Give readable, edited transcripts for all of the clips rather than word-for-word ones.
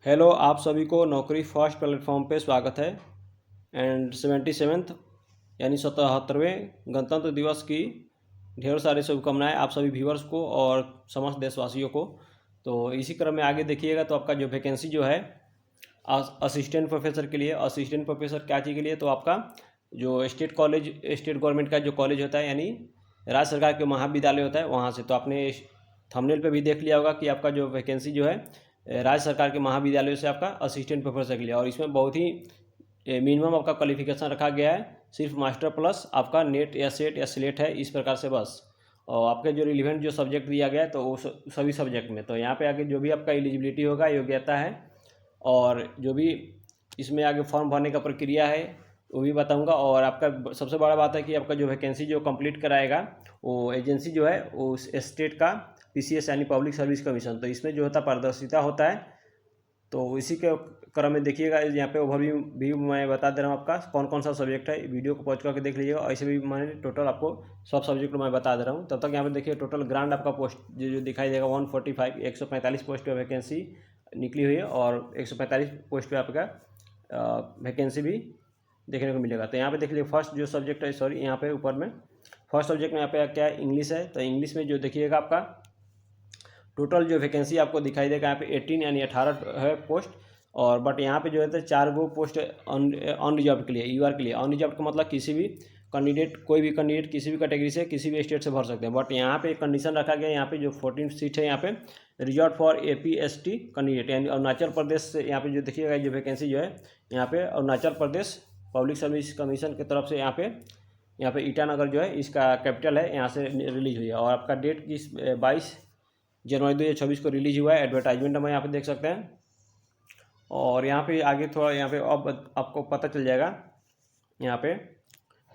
Hello, आप सभी को नौकरी फर्स्ट प्लेटफॉर्म पे स्वागत है। एंड 77th यानी 77वें गणतंत्र दिवस की ढेर सारी शुभकामनाएं आप सभी व्यूअर्स को और समस्त देशवासियों को। तो इसी क्रम में आगे देखिएगा तो आपका जो वैकेंसी जो है असिस्टेंट प्रोफेसर के लिए, असिस्टेंट प्रोफेसर क्या चीज़ के लिए, तो आपका जो स्टेट कॉलेज, स्टेट गवर्नमेंट का जो कॉलेज होता है यानी राज्य सरकार के महाविद्यालय होता है वहाँ से। तो आपने थंबनेल पे भी देख लिया होगा कि आपका जो वैकेंसी जो है राज्य सरकार के महाविद्यालयों से आपका असिस्टेंट प्रोफेसर के लिए, और इसमें बहुत ही मिनिमम आपका क्वालिफिकेशन रखा गया है, सिर्फ मास्टर प्लस आपका नेट या सेट या स्लेट है, इस प्रकार से बस। और आपके जो रिलीवेंट जो सब्जेक्ट दिया गया है तो वो सभी सब्जेक्ट में, तो यहाँ पे आगे जो भी आपका एलिजिबिलिटी होगा, योग्यता है, और जो भी इसमें आगे फॉर्म भरने का प्रक्रिया है वो भी बताऊंगा। और आपका सबसे बड़ा बात है कि आपका जो वैकेंसी जो कंप्लीट कराएगा वो एजेंसी जो है वो स्टेट का पीसीएस यानी पब्लिक सर्विस कमीशन, तो इसमें जो होता पारदर्शिता होता है। तो इसी के क्रम में देखिएगा, यहाँ पे ओवरव्यू भी मैं बता दे रहा हूँ आपका कौन कौन सा सब्जेक्ट है, वीडियो को पॉज करके देख लीजिएगा। ऐसे भी मैंने टोटल आपको सब सब्जेक्ट मैं बता दे रहा हूँ। तब तक यहाँ पे देखिए टोटल ग्रांड आपका पोस्ट जो दिखाई देगा 145 145 पोस्ट पे वैकेंसी निकली हुई है, और 145 पोस्ट पे आपका वैकेंसी भी देखने को मिलेगा। तो यहाँ पे देख लीजिए फर्स्ट जो सब्जेक्ट है, सॉरी यहाँ पे ऊपर में फर्स्ट सब्जेक्ट में यहाँ पे क्या है, इंग्लिश है। तो इंग्लिश में जो देखिएगा आपका टोटल जो वैकेंसी आपको दिखाई देगा यहाँ पे 18 यानी 18 है पोस्ट। और बट यहाँ पे जो है तो 4 गो पोस्ट अनरिजर्व के लिए, यूआर के लिए। अनरिजर्व का मतलब किसी भी कैंडिडेट, कोई भी कैंडिडेट किसी भी कैटेगरी से किसी भी स्टेट से भर सकते हैं। बट यहाँ पे एक कंडीशन रखा गया है, यहाँ पे जो 14 सीट है यहाँ पे रिजर्व फॉर APST कैंडिडेट, यानी अरुणाचल प्रदेश से। यहाँ पे जो देखिएगा जो वैकेंसी जो है यहाँ पे Arunachal Pradesh public service commission की तरफ से यहाँ पे ईटानगर जो है इसका कैपिटल है, यहाँ से रिलीज हुई है। और आपका डेट की 22 जनवरी 2026 को रिलीज हुआ है। एडवर्टाइजमेंट हम यहाँ पे देख सकते हैं। और यहाँ पे आगे थोड़ा यहाँ पे अब आपको पता चल जाएगा यहाँ पे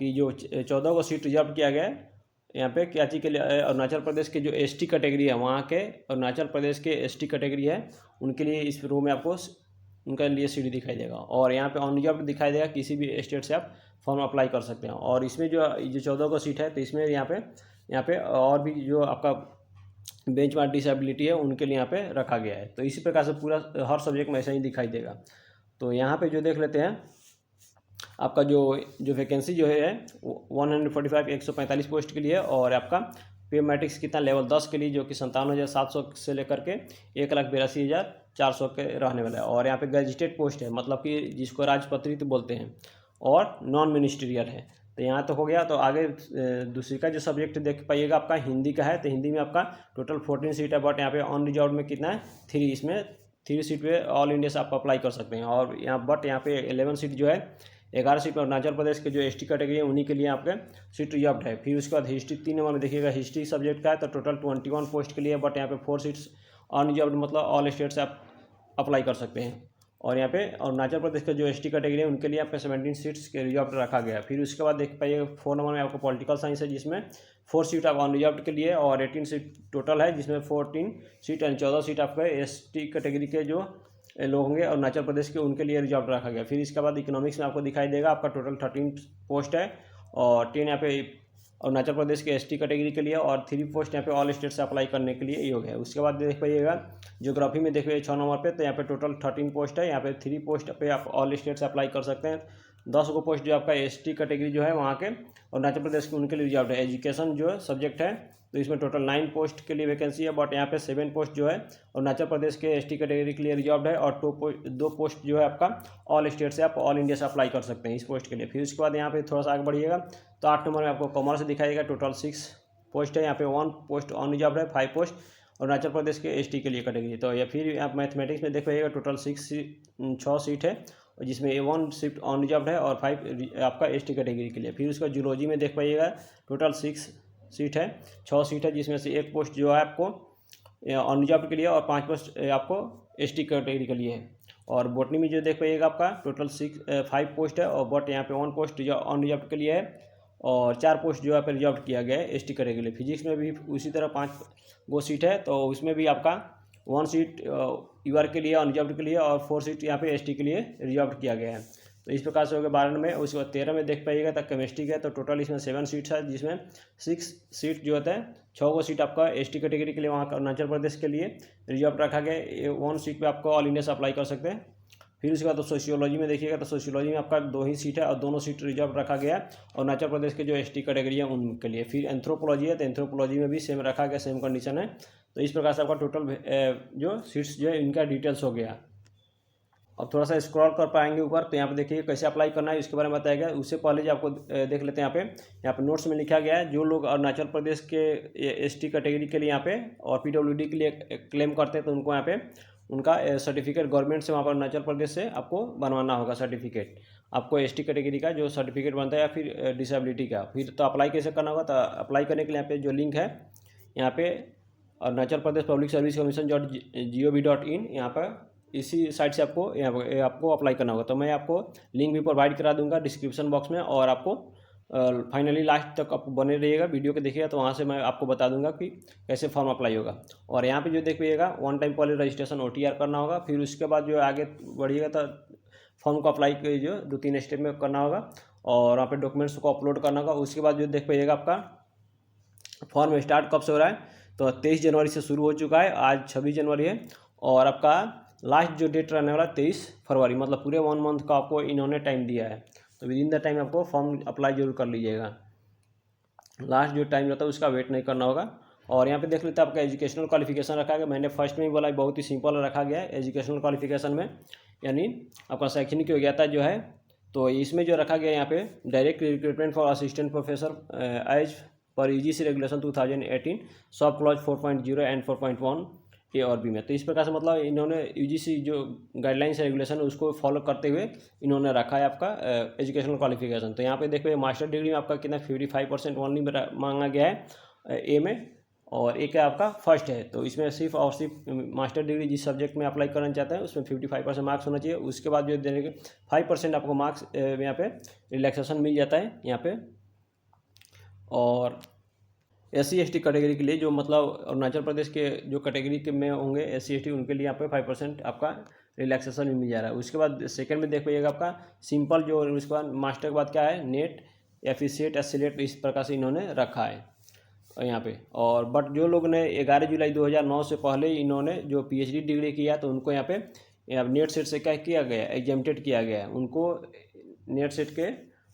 कि जो 14 को सीट रिजर्व किया गया है यहाँ पे क्या चीज़ के लिए, अरुणाचल प्रदेश के जो ST कैटेगरी है, वहाँ के अरुणाचल प्रदेश के ST कैटेगरी है उनके लिए इस रो में आपको उनके लिए सीट दिखाई देगा। और यहाँ पे अनरिजर्व दिखाई देगा, किसी भी स्टेट से आप फॉर्म अप्लाई कर सकते हैं। और इसमें जो 14 को सीट है तो इसमें यहाँ पे और भी जो आपका बेंचमार्क डिसेबिलिटी है उनके लिए यहाँ पे रखा गया है। तो इसी प्रकार से पूरा हर सब्जेक्ट में ऐसा ही दिखाई देगा। तो यहाँ पे जो देख लेते हैं आपका जो वैकेंसी जो है 145 145 पोस्ट के लिए, और आपका पे मैट्रिक्स कितना लेवल 10 के लिए जो कि 57,700 से लेकर के 1,82,400 के रहने वाला है। और यहाँ पे गैजेटेड पोस्ट है, मतलब कि जिसको राजपत्रित बोलते हैं, और नॉन मिनिस्ट्रियल है। तो यहाँ तो हो गया। तो आगे दूसरी का जो सब्जेक्ट देख पाइएगा आपका हिंदी का है। तो हिंदी में आपका टोटल 14 सीट है, बट यहाँ पे अनरिजर्व में कितना है 3, इसमें 3 सीट पे ऑल इंडिया से आप अप्लाई कर सकते हैं। और यहाँ पे 11 सीट जो है, 11 सीट में अरुणाचल प्रदेश के जो ST कैटेगरी है उन्हीं के लिए आपके सीट रिजर्व है। फिर उसके बाद हिस्ट्री 3 नंबर में देखिएगा, हिस्ट्री सब्जेक्ट का है। तो टोटल 21 पोस्ट के लिए, बट यहाँ पे 4 सीट्स अनरिजर्व, मतलब ऑल स्टेट से आप अप्लाई कर सकते हैं। और यहाँ पे अरुणाचल प्रदेश का जो ST कैटेगरी है उनके लिए यहाँ पे 17 सीट्स के रिजर्व रखा गया है। फिर उसके बाद देख पाइए 4 नंबर में आपको पॉलिटिकल साइंस है, जिसमें 4 सीट आप अनरिजर्व के लिए, और 18 सीट टोटल है, जिसमें 14 सीट यानी 14 सीट आपके ST कैटेगरी के जो लोग होंगे अरुणाचल प्रदेश के उनके लिए रिजर्व रखा गया। फिर इसके बाद इकोनॉमिक्स में आपको दिखाई देगा आपका टोटल 13 पोस्ट है, और 10 यहाँ पे अरुणाचल प्रदेश के ST कैटेगरी के लिए, और 3 पोस्ट यहाँ पे ऑल स्टेट से अप्लाई करने के लिए योग्य है। उसके बाद देख पाइएगा ज्योग्राफी में देखिए 6 नंबर पे, तो यहाँ पे टोटल 13 पोस्ट है। यहाँ पे 3 पोस्ट पे आप ऑल स्टेट से अप्लाई कर सकते हैं। 10 को पोस्ट जो आपका ST कैटेगरी जो है वहाँ के अरुणाचल प्रदेश के उनके लिए रिजर्व है। एजुकेशन जो सब्जेक्ट है तो इसमें टोटल 9 पोस्ट के लिए वैकेंसी है, बट यहाँ पे 7 पोस्ट जो है अरुणाचल प्रदेश के ST कैटेगरी के लिए रिजर्व है, और 2 पोस्ट जो है आपका ऑल स्टेट से, आप ऑल इंडिया से अप्लाई कर सकते हैं इस पोस्ट के लिए। फिर उसके बाद यहाँ पे थोड़ा सा आगे बढ़िएगा तो 8 नंबर में आपको कॉमर्स दिखाएगा, टोटल 6 पोस्ट है। यहाँ पे 1 पोस्ट अनरिजर्व है, 5 पोस्ट अरुणाचल प्रदेश के ST के लिए कैटेगरी। तो या फिर आप मैथमेटिक्स में देख पाइएगा टोटल 6 सीट है, जिसमें 1 सीट अनरिजर्व है, और 5 आपका ST कैटेगरी के लिए। फिर उसका जूलॉजी में देख पाइएगा टोटल 6 सीट है, 6 सीट है, जिसमें से 1 पोस्ट जो है आपको अनरिजर्व के लिए, और 5 पोस्ट आपको ST कैटेगरी के लिए है। और बॉटनी में जो देख पाइएगा आपका टोटल 5 पोस्ट है, और बट यहाँ पे 1 पोस्ट अनरिजर्व के लिए है, और 4 पोस्ट जो है पे रिजर्व किया गया है ST कैटेगरी के लिए। फिजिक्स में भी उसी तरह 5 गो सीट है, तो उसमें भी आपका 1 सीट UR के लिए अनरिजर्व के लिए, और 4 सीट यहाँ पे ST के लिए रिजर्व किया गया है। तो इस प्रकार से हो गया 12 में। उसके बाद 13 में देख पाइएगा तो केमिस्ट्री का, तो टोटल इसमें 7 सीट्स है, जिसमें 6 सीट जो होता है, 6 को सीट आपका एसटी कैटेगरी के लिए वहाँ अरुणाचल प्रदेश के लिए रिजर्व रखा गया। 1 सीट पे आपको ऑल इंडिया से अप्लाई कर सकते हैं। फिर उसके बाद तो सोशियोलॉजी में देखिएगा तो सोशियोलॉजी में आपका 2 ही सीट है और दोनों सीट रिजर्व रखा गया है अरुणाचल प्रदेश के जो एसटी कैटेगरी है उनके लिए। फिर एंथ्रोपोलॉजी है तो एंथ्रोपोलॉजी में भी सेम रखा गया, सेम कंडीशन है। तो इस प्रकार से आपका टोटल जो सीट्स जो है इनका डिटेल्स हो गया। अब थोड़ा सा स्क्रॉल कर पाएंगे ऊपर तो यहाँ पे देखिए कैसे अप्लाई करना है इसके बारे में बताया गया। उससे पहले जो आपको देख लेते हैं यहाँ पे नोट्स में लिखा गया है, जो लोग अरुणाचल प्रदेश के एसटी कैटेगरी के लिए यहाँ पे और पीडब्ल्यूडी के लिए क्लेम करते हैं तो उनको यहाँ पे उनका सर्टिफिकेट गवर्नमेंट से वहाँ पर अरुणाचल प्रदेश से आपको बनवाना होगा। सर्टिफिकेट आपको एसटी कैटेगरी का जो सर्टिफिकेट बनता है या फिर डिसेबिलिटी का। फिर तो अप्लाई कैसे करना होगा, तो अप्लाई करने के लिए यहाँ पे जो लिंक है यहाँ पे Arunachal Pradesh public service commission .gov.in, यहाँ पर इसी साइट से आपको आपको अप्लाई करना होगा। तो मैं आपको लिंक भी प्रोवाइड करा दूंगा डिस्क्रिप्शन बॉक्स में, और आपको फाइनली लास्ट तक आप बने रहिएगा, वीडियो को देखिएगा तो वहाँ से मैं आपको बता दूंगा कि कैसे फॉर्म अप्लाई होगा। और यहाँ पे जो देख पाइएगा 1 टाइम पहले रजिस्ट्रेशन OTR करना होगा। फिर उसके बाद जो आगे बढ़िएगा तो फॉर्म को अप्लाई जो 2-3 स्टेप में करना होगा और वहाँ पर डॉक्यूमेंट्स को अपलोड करना होगा। उसके बाद जो देख पाइएगा आपका फॉर्म स्टार्ट कब से हो रहा है, तो 23 जनवरी से शुरू हो चुका है, आज 26 जनवरी है। और आपका लास्ट जो डेट रहने वाला 23 फरवरी, मतलब पूरे 1 मंथ का आपको इन्होंने टाइम दिया है। तो विद इन द टाइम आपको फॉर्म अप्लाई जरूर कर लीजिएगा। लास्ट जो टाइम रहता है उसका वेट नहीं करना होगा। और यहाँ पे देख लेते हैं आपका एजुकेशनल क्वालिफिकेशन रखा गया। मैंने फर्स्ट में ही बोला बहुत ही सिंपल रखा गया है एजुकेशनल क्वालिफिकेशन में, यानी आपका शैक्षणिक योग्यता जो है। तो इसमें जो रखा गया यहाँ पे direct recruitment for assistant professor as पर UGC regulation 2018 sub clause 4.0 and 4.1 A और B में। तो इस प्रकार से मतलब इन्होंने UGC जो गाइडलाइंस रेगुलेशन है उसको फॉलो करते हुए इन्होंने रखा है आपका एजुकेशनल क्वालिफिकेशन। तो यहाँ पे देखो मास्टर डिग्री में आपका कितना 55% ओनली मांगा गया है A में, और एक है आपका फर्स्ट है। तो इसमें सिर्फ और सिर्फ मास्टर डिग्री जिस सब्जेक्ट में अप्लाई करना चाहते हैं उसमें 55% मार्क्स होना चाहिए। उसके बाद जो देने के 5% आपको मार्क्स यहाँ पे रिलैक्सेशन मिल जाता है यहाँ पे। और SC ST कैटेगरी के लिए जो मतलब अरुणाचल प्रदेश के जो कैटेगरी के में होंगे SC ST उनके लिए यहाँ पे 5% आपका रिलैक्सेशन भी मिल जा रहा है। उसके बाद सेकंड में देख पाइएगा आपका सिंपल जो, उसके बाद मास्टर के बाद क्या है नेट एफिशिएट एसिलेट, इस प्रकार से इन्होंने रखा है यहाँ पे। और बट जो लोग ने 11 जुलाई 2009 से पहले इन्होंने जो PhD डिग्री किया तो उनको यहाँ पे नेट सेट से क्या किया गया, एग्जेम्प्टेड किया गया है। उनको नेट सेट के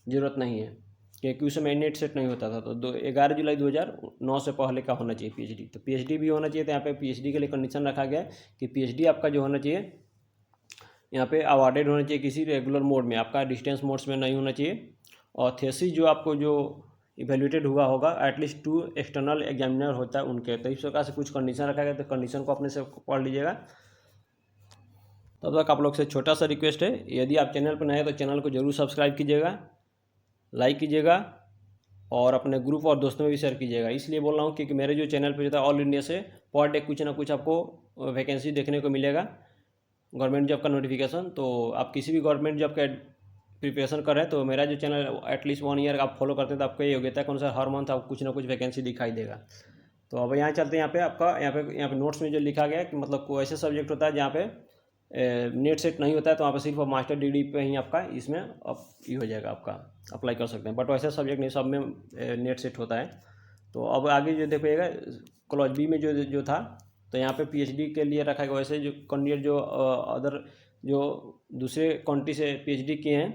ज़रूरत नहीं है क्योंकि उस समय नेट सेट नहीं होता था। तो 11 जुलाई 2009 से पहले का होना चाहिए PhD। तो PhD भी होना चाहिए। तो यहाँ पे PhD के लिए कंडीशन रखा गया है कि PhD आपका जो होना चाहिए यहाँ पे अवार्डेड होना चाहिए किसी रेगुलर मोड में, आपका डिस्टेंस मोड्स में नहीं होना चाहिए। और थेसिस जो आपको जो इवेल्यूटेड हुआ होगा एटलीस्ट 2 एक्सटर्नल एग्जामिनर होता है उनके। तो इस प्रकार से कुछ कंडीशन रखा गया, तो कंडीशन को अपने से पढ़ लीजिएगा। तब तक आप लोग से छोटा सा रिक्वेस्ट है, यदि आप चैनल पर नए हैं तो चैनल को जरूर सब्सक्राइब कीजिएगा, लाइक कीजिएगा और अपने ग्रुप और दोस्तों में भी शेयर कीजिएगा। इसलिए बोल रहा हूँ क्योंकि मेरे जो चैनल पर जो है ऑल इंडिया से पर डे कुछ ना कुछ आपको वैकेंसी देखने को मिलेगा, गवर्नमेंट जॉब का नोटिफिकेशन। तो आप किसी भी गवर्नमेंट जॉब का प्रिपरेशन कर रहे हैं तो मेरा जो चैनल एटलीस्ट 1 ईयर आप फॉलो करते हैं तो आपको ये योग्यता के अनुसार हर मंथ आपको कुछ ना कुछ वैकेंसी दिखाई देगा। तो अब यहाँ चलते हैं, यहाँ पे आपका यहाँ पे नोट्स में जो लिखा गया है कि मतलब कोई ऐसे सब्जेक्ट होता है जहाँ पे नेट सेट नहीं होता है तो वहाँ पे सिर्फ मास्टर डिग्री पे ही आपका इसमें ये हो जाएगा, आपका अप्लाई कर सकते हैं। बट वैसे सब्जेक्ट नहीं, सब में नेट सेट होता है। तो अब आगे जो देखिएगा क्लॉज B में जो था तो यहाँ पे PhD के लिए रखा गया। वैसे जो कैंडिडेट जो अदर जो दूसरे कंट्री से PhD किए हैं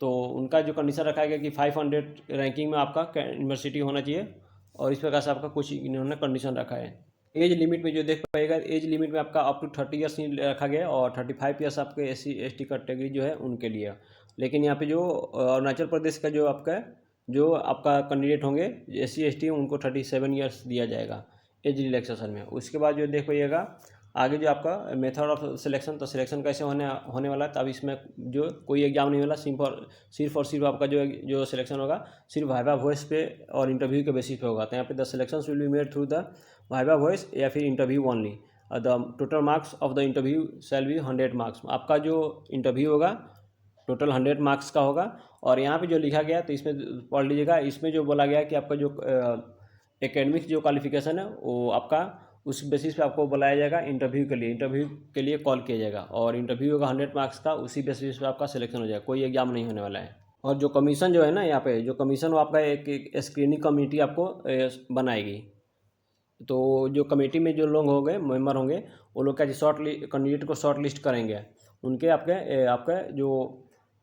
तो उनका जो कंडीशन रखा गया कि 500 रैंकिंग में आपका यूनिवर्सिटी होना चाहिए। और इस प्रकार से आपका कुछ इन्होंने कंडीशन रखा है। एज लिमिट में जो देख पाएगा एज लिमिट में आपका अप टू 30 ईयर्स रखा गया और 35 ईयर्स आपके SC ST कैटेगरी जो है उनके लिए। लेकिन यहाँ पे जो अरुणाचल प्रदेश का जो आपका कैंडिडेट होंगे SC ST उनको 37 ईयर्स दिया जाएगा एज रिलैक्सेशन में। उसके बाद जो देख पाइएगा आगे जो आपका मेथड ऑफ सिलेक्शन, तो सिलेक्शन कैसे होने वाला है। तब इसमें जो कोई एग्जाम नहीं वाला, सिर्फ और सिर्फ आपका जो सिलेक्शन होगा सिर्फ वाइवा वॉइस पे और इंटरव्यू के बेसिस पे होगा। तो यहाँ पे the selection will be made through the viva voice या फिर interview only. The total marks of the interview shall be 100 marks. आपका जो इंटरव्यू होगा टोटल 100 मार्क्स का होगा। और यहाँ पे जो लिखा गया तो इसमें पढ़ लीजिएगा, इसमें जो बोला गया कि आपका जो एकेडमिक जो क्वालिफिकेशन है वो आपका उस बेसिस पे आपको बुलाया जाएगा इंटरव्यू के लिए। इंटरव्यू के लिए कॉल किया जाएगा और इंटरव्यू होगा 100 मार्क्स का, उसी बेसिस पे आपका सिलेक्शन हो जाएगा, कोई एग्जाम नहीं होने वाला है। और जो कमीशन जो है ना, यहाँ पे जो कमीशन वो आपका एक स्क्रीनिंग कमेटी आपको बनाएगी। तो जो कमेटी में जो लोग होंगे, मेंबर होंगे, वो लोग क्या कैंडिडेट को शॉर्ट लिस्ट करेंगे, उनके आपका जो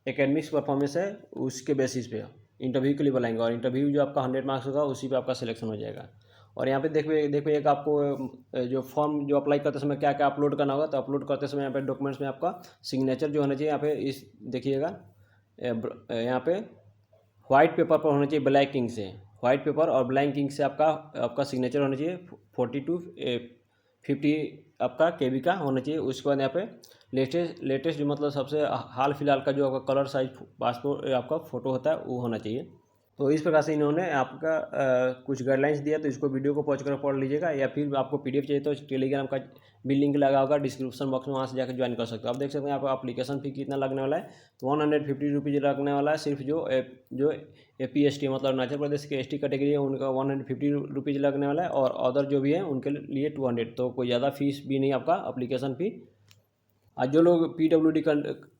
एकेडमिक्स परफॉर्मेंस है उसके बेसिस पे इंटरव्यू के लिए बुलाएंगे और इंटरव्यू जो आपका 100 मार्क्स होगा उसी पे आपका सिलेक्शन हो जाएगा। और यहाँ पे देखो एक आपको जो फॉर्म जो अप्लाई करते समय क्या क्या अपलोड करना होगा, तो अपलोड करते समय यहाँ पे डॉक्यूमेंट्स में आपका सिग्नेचर जो होना चाहिए, यहाँ पे इस देखिएगा यहाँ पे व्हाइट पेपर पर होना चाहिए ब्लैक इंक से, व्हाइट पेपर और ब्लैक इंक से आपका सिग्नेचर होना चाहिए 40 to 50 आपका KB का होना चाहिए। उसके बाद यहाँ पे लेटेस्ट जो मतलब सबसे हाल फिलहाल का जो आपका कलर साइज पासपोर्ट आपका फ़ोटो होता है वो होना चाहिए। तो इस प्रकार से इन्होंने आपका कुछ गाइडलाइंस दिया, तो इसको वीडियो को पॉज कर पढ़ लीजिएगा, या फिर आपको PDF चाहिए तो टेलीग्राम का भी लिंक लगा होगा डिस्क्रिप्शन बॉक्स में, वहाँ से जाकर ज्वाइन कर सकते हो। आप देख सकते हैं यहाँ पर एप्लीकेशन फ़ी कितना लगने वाला है, तो 150 रुपीज़ लगने वाला है। सिर्फ जो APST मतलब अरुणाचल प्रदेश के ST कैटेगरी है उनका 150 रुपीज़ लगने वाला है, और अदर जो भी है उनके लिए 200। तो कोई ज़्यादा फीस भी नहीं आपका एप्लीकेशन फ़ी। आज जो लोग PWD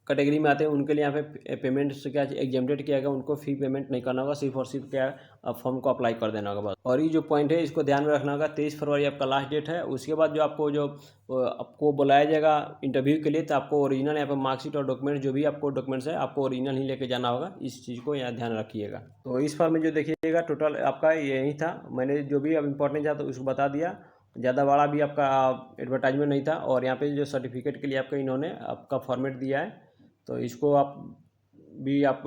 कैटेगरी में आते हैं उनके लिए यहाँ पे पेमेंट से क्या एग्जेम्प्टेड किया गया, उनको फ़ी पेमेंट नहीं करना होगा, सिर्फ और सिर्फ क्या फॉर्म को अप्लाई कर देना होगा बस। और ये जो पॉइंट है इसको ध्यान में रखना होगा, 23 फरवरी आपका लास्ट डेट है। उसके बाद जो आपको बुलाया जाएगा इंटरव्यू के लिए, तो आपको ओरिजिनल यहाँ पर मार्कशीट और डॉक्यूमेंट्स जो भी आपको डॉक्यूमेंट्स है आपको ओरिजिनल ही लेके जाना होगा। इस चीज़ को यहाँ ध्यान रखिएगा। तो इस फॉर्म में जो देखिएगा टोटल आपका यही था, मैंने जो भी अब इम्पोर्टेंट था तो उसको बता दिया, ज़्यादा बड़ा भी आपका एडवर्टाइजमेंट नहीं था। और यहाँ पे जो सर्टिफिकेट के लिए आपका इन्होंने आपका फॉर्मेट दिया है, तो इसको आप भी आप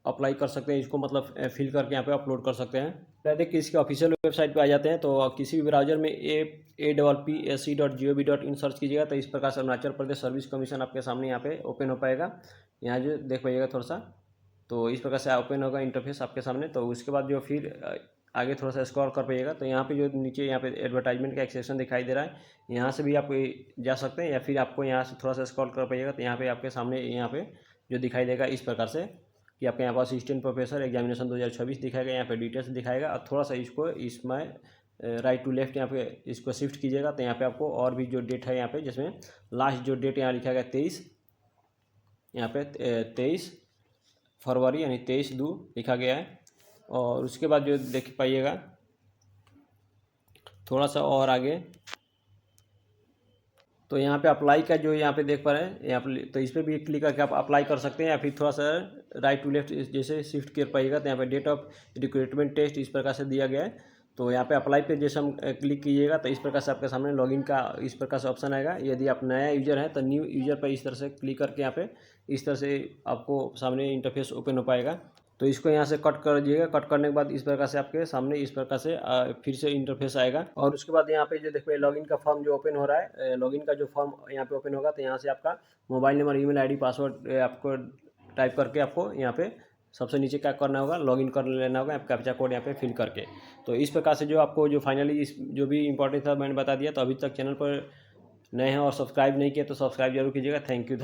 अप्लाई कर सकते हैं, इसको मतलब फिल करके यहाँ पे अपलोड कर सकते हैं। पहले कि इसके ऑफिशियल वेबसाइट पे आ जाते हैं, तो किसी भी ब्राउजर में APPSC.gov.in सर्च कीजिएगा, तो इस प्रकार से अरुणाचल प्रदेश सर्विस कमीशन आपके सामने यहाँ पे ओपन हो पाएगा। यहाँ जो देख पाइएगा थोड़ा सा, तो इस प्रकार से ओपन होगा इंटरफेस आपके सामने। तो उसके बाद जो फिर आगे थोड़ा सा स्क्रॉल कर पाइएगा, तो यहाँ पे जो नीचे यहाँ पे एडवर्टाइजमेंट का एक सेक्शन दिखाई दे रहा है, यहाँ से भी आप जा सकते हैं, या फिर आपको यहाँ से थोड़ा सा स्क्रॉल कर पाइएगा तो यहाँ पे आपके सामने यहाँ पे जो दिखाई देगा इस प्रकार से कि आपके यहाँ पास असिस्टेंट प्रोफेसर एग्जामिनेशन 2026 दिखाएगा, यहाँ पे डिटेल्स दिखाएगा। और थोड़ा सा इसको इसमें राइट टू लेफ्ट यहाँ पे इसको शिफ्ट कीजिएगा, तो यहाँ पे आपको और भी जो डेट है यहाँ पे, जिसमें लास्ट जो डेट यहाँ लिखा गया 23, यहाँ पे 23 फरवरी यानी 23/2 लिखा गया है। और उसके बाद जो देख पाइएगा थोड़ा सा और आगे, तो यहाँ पे अप्लाई का जो यहाँ पे देख पा रहे हैं यहाँ पे, तो इस पर भी क्लिक करके आप अप्लाई कर सकते हैं, या फिर थोड़ा सा राइट टू लेफ्ट जैसे शिफ्ट कर पाइएगा, तो यहाँ पे डेट ऑफ रिक्रूटमेंट टेस्ट इस प्रकार से दिया गया है। तो यहाँ पे अप्लाई पे जैसे हम क्लिक कीजिएगा तो इस प्रकार से आपके सामने लॉगिन का इस प्रकार से ऑप्शन आएगा। यदि आप नया यूजर हैं तो न्यू यूजर पर इस तरह से क्लिक करके यहाँ पे इस तरह से आपको सामने इंटरफेस ओपन हो पाएगा। तो इसको यहाँ से कट कर दीजिएगा, कट करने के बाद इस प्रकार से आपके सामने इस प्रकार से फिर से इंटरफेस आएगा। और उसके बाद यहाँ पे जो देखो लॉगिन का फॉर्म जो ओपन हो रहा है, लॉगिन का जो फॉर्म यहाँ पे ओपन होगा, तो यहाँ से आपका mobile number, email ID, password आपको टाइप करके आपको यहाँ पे सबसे नीचे क्या करना होगा, लॉगिन कर लेना होगा, आप कैप्चा कोड यहाँ पे फिल करके। तो इस प्रकार से जो आपको जो फाइनली इस जो भी इंपॉर्टेंट था मैंने बता दिया। तो अभी तक चैनल पर नए हैं और सब्सक्राइब नहीं किया तो सब्सक्राइब जरूर कीजिएगा। Thank you.